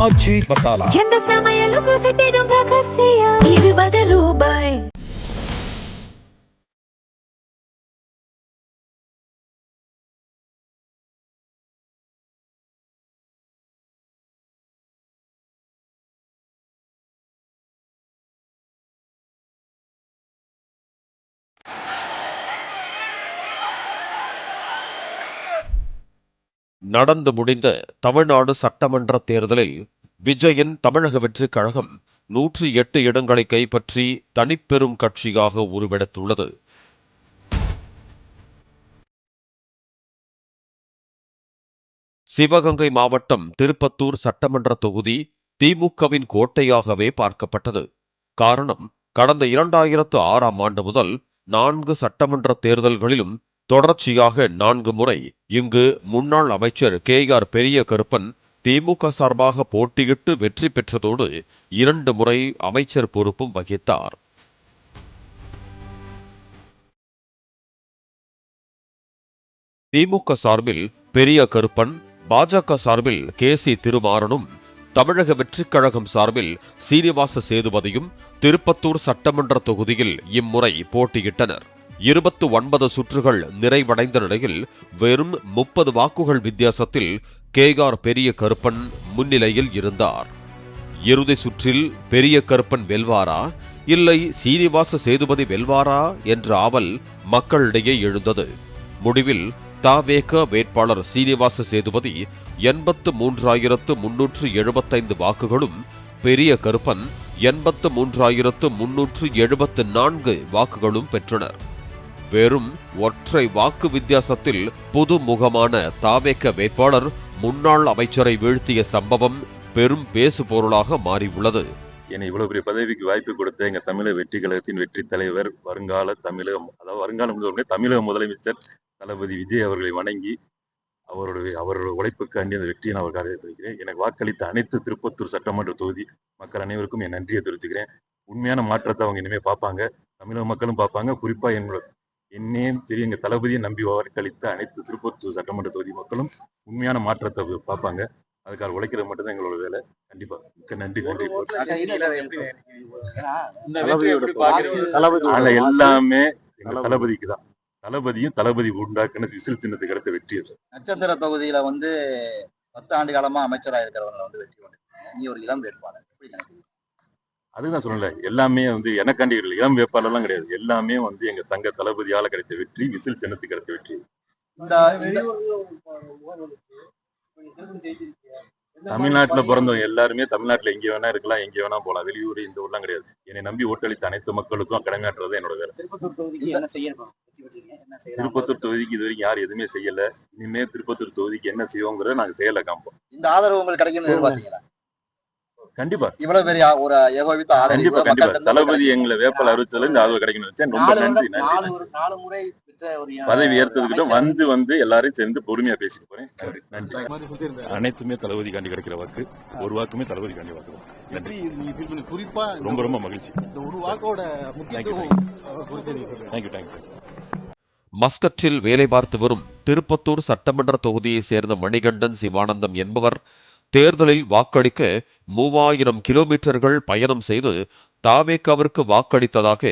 ஆச்சி மசாலா எந்த சமையலும் ருசி தேடும் ரகசியம் ₹20. நடந்து முடிந்த தமிழ்நாடு சட்டமன்ற தேர்தலில் விஜயின் தமிழக வெற்றிக் கழகம் 108 இடங்களை கைப்பற்றி தனிப்பெரும் கட்சியாக உருவெடுத்துள்ளது. சிவகங்கை மாவட்டம் திருப்பத்தூர் சட்டமன்ற தொகுதி திமுகவின் கோட்டையாகவே பார்க்கப்பட்டது. காரணம், கடந்த 2006ஆம் ஆண்டு முதல் 4 சட்டமன்ற தேர்தல்களிலும் தொடர்ச்சியாக 4 முறை இங்கு முன்னாள் அமைச்சர் KR பெரியகருப்பன் திமுக சார்பாக போட்டியிட்டு வெற்றி பெற்றதோடு 2 முறை அமைச்சர் பொறுப்பும் வகித்தார். திமுக சார்பில் பெரியகருப்பன், பாஜக சார்பில் KC திருமாறனும், தமிழக வெற்றிக் கழகம் சார்பில் சீனிவாச சேதுபதியும் திருப்பத்தூர் சட்டமன்ற தொகுதியில் இம்முறை போட்டியிட்டனர். 29 சுற்றுகள் நிறைவடைந்த நிலையில் வெறும் 30 வாக்குகள் வித்தியாசத்தில் KR பெரியகருப்பன் முன்னிலையில் இருந்தார். இறுதி சுற்றில் பெரியகருப்பன் வெல்வாரா இல்லை சீனிவாச சேதுபதி வெல்வாரா என்ற ஆவல் மக்களிடையே எழுந்தது. முடிவில் தவேக வேட்பாளர் சீனிவாச சேதுபதி 83,375 வாக்குகளும், பெரியகருப்பன் 83,374 வாக்குகளும் பெற்றனர். வெறும் ஒற்றை வாக்கு வித்தியாசத்தில் புது முகமான தவேக வேட்பாளர் முன்னாள் அமைச்சரை வீழ்த்திய சம்பவம் பெரும் பேசு பொருளாக மாறியுள்ளது. என்னை இவ்வளவு பெரிய பதவிக்கு வாய்ப்பு கொடுத்த எங்க தமிழக வெற்றி கழகத்தின் வெற்றி தலைவர், வருங்கால தமிழக முதலமைச்சர் தளபதி விஜய் அவர்களை வணங்கி அவருடைய உழைப்புக்காண்டி அந்த வெற்றியை நான் தெரிவிக்கிறேன். எனக்கு வாக்களித்த அனைத்து திருப்பத்தூர் சட்டமன்ற தொகுதி மக்கள் அனைவருக்கும் என் நன்றியை தெரிவிச்சுக்கிறேன். உண்மையான மாற்றத்தை அவங்க இனிமே பார்ப்பாங்க, தமிழக மக்களும் பார்ப்பாங்க. குறிப்பா என்னையும் சரி எங்க தளபதியை நம்பி வாக்களித்த அனைத்து திருப்பத்தூர் சட்டமன்ற தொகுதி மக்களும் உண்மையான மாற்றத்தை பார்ப்பாங்க. அதுக்காக உழைக்கிறது மட்டும்தான் எங்களோட வேலை. கண்டிப்பா மிக்க நன்றி. எல்லாமே எங்க தளபதிக்கு தான். தளபதியும் தளபதி உண்டாக்குன விசில் சின்னத்துக்கு அடுத்த வெற்றி. நட்சத்திர தொகுதியில 10 ஆண்டு காலமா அமைச்சராக இருக்கிறவங்க வெற்றி பண்ணிருக்காங்க. நீ ஒரு இளம் வேட்பாளர், அதுதான் சொல்லல. எல்லாமே எனக்காண்டி இளம் வேட்பாளர் எல்லாம் கிடையாது. எல்லாமே எங்க தங்க தளபதியால கிடைத்த வெற்றி, விசில் சின்னத்துக்கு கிடைத்த வெற்றி. தமிழ்நாட்டுல பிறந்தவங்க எல்லாருமே தமிழ்நாட்டுல எங்க வேணா இருக்கலாம், எங்க வேணா போலாம். வெளியூர் இந்த ஊர்லாம் கிடையாது. என்னை நம்பி ஓட்டளித்த அனைத்து மக்களுக்கும் கடமையாற்றுறது என்னோட வேலை. திருப்பத்தூர் தொகுதிக்கு இது வரைக்கும் யாரும் எதுவுமே செய்யல. இனிமே திருப்பத்தூர் தொகுதிக்கு என்ன செய்வோங்கிறத நாங்க செயல காண்போம். இந்த ஆதரவு உங்களுக்கு கிடைக்கும் எதிர்பார்த்தீங்களா? கண்டிப்பா. இவ்வளவு பெரிய ஒரு ஏகோபித்த ஆதரவு கண்டிப்பா. தளபதி எங்களை வேப்பல் அறிவிச்சல இந்த ஆதரவு கிடைக்கணும் வச்சேன். ரொம்ப நன்றி. பதவி ஏற்றதுக்கிட்ட வந்து எல்லாரும் சேர்ந்து பொறுமையா பேசிட்டு போறேன். நன்றி. அனைத்துமே தளபதி காண்டி கிடைக்கிற வாக்கு, ஒரு வாக்குமே தளபதி காண்டி வாக்கு. நன்றி. குறிப்பா ரொம்ப ரொம்ப மகிழ்ச்சி. மஸ்கட்டில் வேலை பார்த்து வரும் திருப்பத்தூர் சட்டமன்ற தொகுதியை சேர்ந்த மணிகண்டன் சிவானந்தம் என்பவர் தேர்தலில் வாக்களிக்க 3000 கிலோமீட்டர்கள் பயணம் செய்து தவேகாவிற்கு வாக்களித்ததாக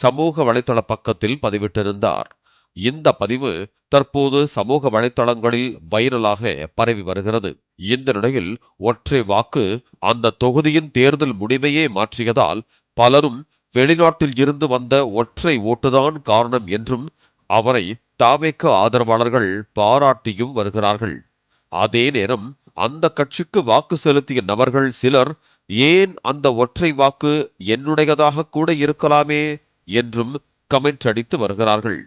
சமூக வலைதள பக்கத்தில் பதிவிட்டிருந்தார். இந்த பதிவு தற்போது சமூக வலைதளங்களில் வைரலாக பரவி வருகிறது. இந்த நிலையில் ஒற்றை வாக்கு அந்த தொகுதியின் தேர்தல் முடிவையே மாற்றியதால் பலரும் வெளிநாட்டில் இருந்து வந்த ஒற்றை ஓட்டுதான் காரணம் என்றும் அவரை தவேக ஆதரவாளர்கள் பாராட்டியும் வருகிறார்கள். அதே நேரம் அந்த கட்சிக்கு வாக்கு செலுத்திய நபர்கள் சிலர் ஏன் அந்த ஒற்றை வாக்கு என்னுடையதாக கூட இருக்கலாமே என்றும் கமெண்ட் அடித்து வருகிறார்கள்.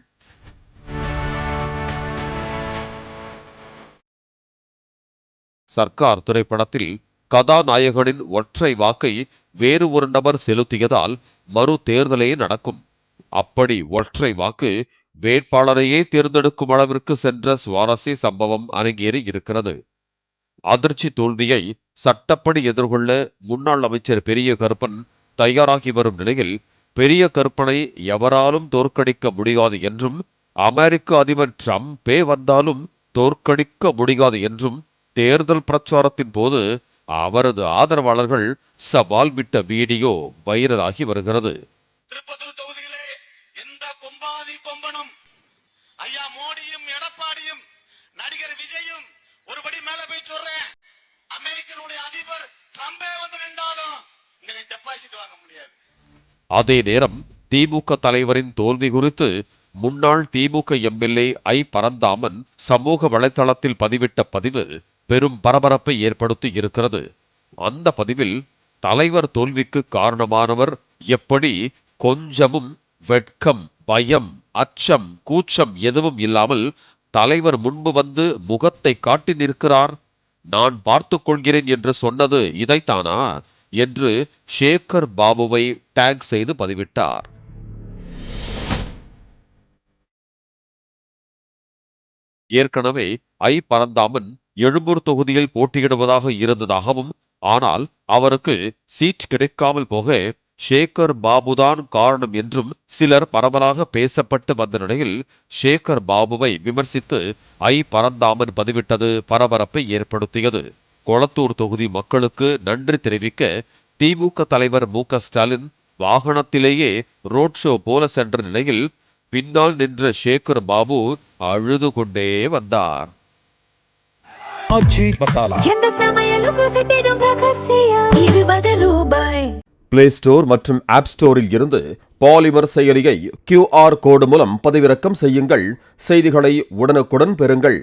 சர்க்கார் திரைப்படத்தில் கதாநாயகனின் ஒற்றை வாக்கை வேறு ஒரு நபர் செலுத்தியதால் மறு தேர்தலே நடக்கும். அப்படி ஒற்றை வாக்கு வேட்பாளரையே தேர்ந்தெடுக்கும் அளவிற்கு சென்ற சுவாரஸ்ய சம்பவம் அரங்கேறி இருக்கிறது. அதிர்ச்சி தோல்வியை சட்டப்படி எதிர்கொள்ள முன்னாள் அமைச்சர் பெரியகருப்பன் தயாராகி வரும் நிலையில் பெரியகருப்பனை எவராலும் தோற்கடிக்க முடியாது என்றும், அமெரிக்க அதிபர் டிரம்பே வந்தாலும் தோற்கடிக்க முடியாது என்றும் தேர்தல் பிரச்சாரத்தின் போது அவரது ஆதரவாளர்கள் சவால் விட்ட வீடியோ வைரலாகி வருகிறது. திருப்பத்தூர் தொகுதியிலே எந்த கொம்பாதி கொம்பனும் ஐயா மோடியும் எடப்பாடியும் நடிகர் விஜயும் ஒருபடி மேல போய் சொல்றேன், அமெரிக்கனுடைய அதிபர் ட்ரம்பே வந்து நின்றாலும் இங்க டெபாசிட் வாங்க முடியாது. அதே நேரம் திமுக தலைவரின் தோல்வி குறித்து முன்னாள் திமுக எம்எல்ஏ ஐ பரந்தாமன் சமூக வலைதளத்தில் பதிவிட்ட பதிவு பெரும் பரபரப்பை ஏற்படுத்தி இருக்கிறது. அந்த பதிவில் தலைவர் தோல்விக்கு காரணமானவர் எப்படி கொஞ்சமும் வெட்கம், பயம், அச்சம், கூச்சம் எதுவும் இல்லாமல் தலைவர் முன்பு வந்து முகத்தை காட்டி நிற்கிறார், நான் பார்த்துக் கொள்கிறேன் என்று சொன்னது இதைத்தானா என்று சேகர் பாபுவை டேக் செய்து பதிவிட்டார். ஏற்கனவே ஐ பரந்தாமன் எழும்பூர் தொகுதியில் போட்டியிடுவதாக இருந்ததாகவும், ஆனால் அவருக்கு சீட் கிடைக்காமல் போக சேகர் பாபுதான் காரணம் என்றும் சிலர் பரவலாக பேசப்பட்டு வந்த நிலையில் சேகர் பாபுவை விமர்சித்து ஐ பரந்தாமன் பதிவிட்டது பரபரப்பை ஏற்படுத்தியது. கொளத்தூர் தொகுதி மக்களுக்கு நன்றி தெரிவிக்க திமுக தலைவர் மு.க. ஸ்டாலின் வாகனத்திலேயே ரோட் ஷோ போல சென்ற நிலையில் பின்னால் நின்ற சேகர் பாபு அழுது கொண்டே வந்தார். எந்த சமையலும் ருசி தேடும் ரகசியம் ₹20. பிளே ஸ்டோர் மற்றும் ஆப் ஸ்டோரில் இருந்து பாலிமர் செயலியை QR கோடு மூலம் பதிவிறக்கம் செய்யுங்கள். செய்திகளை உடனுக்குடன் பெறுங்கள்.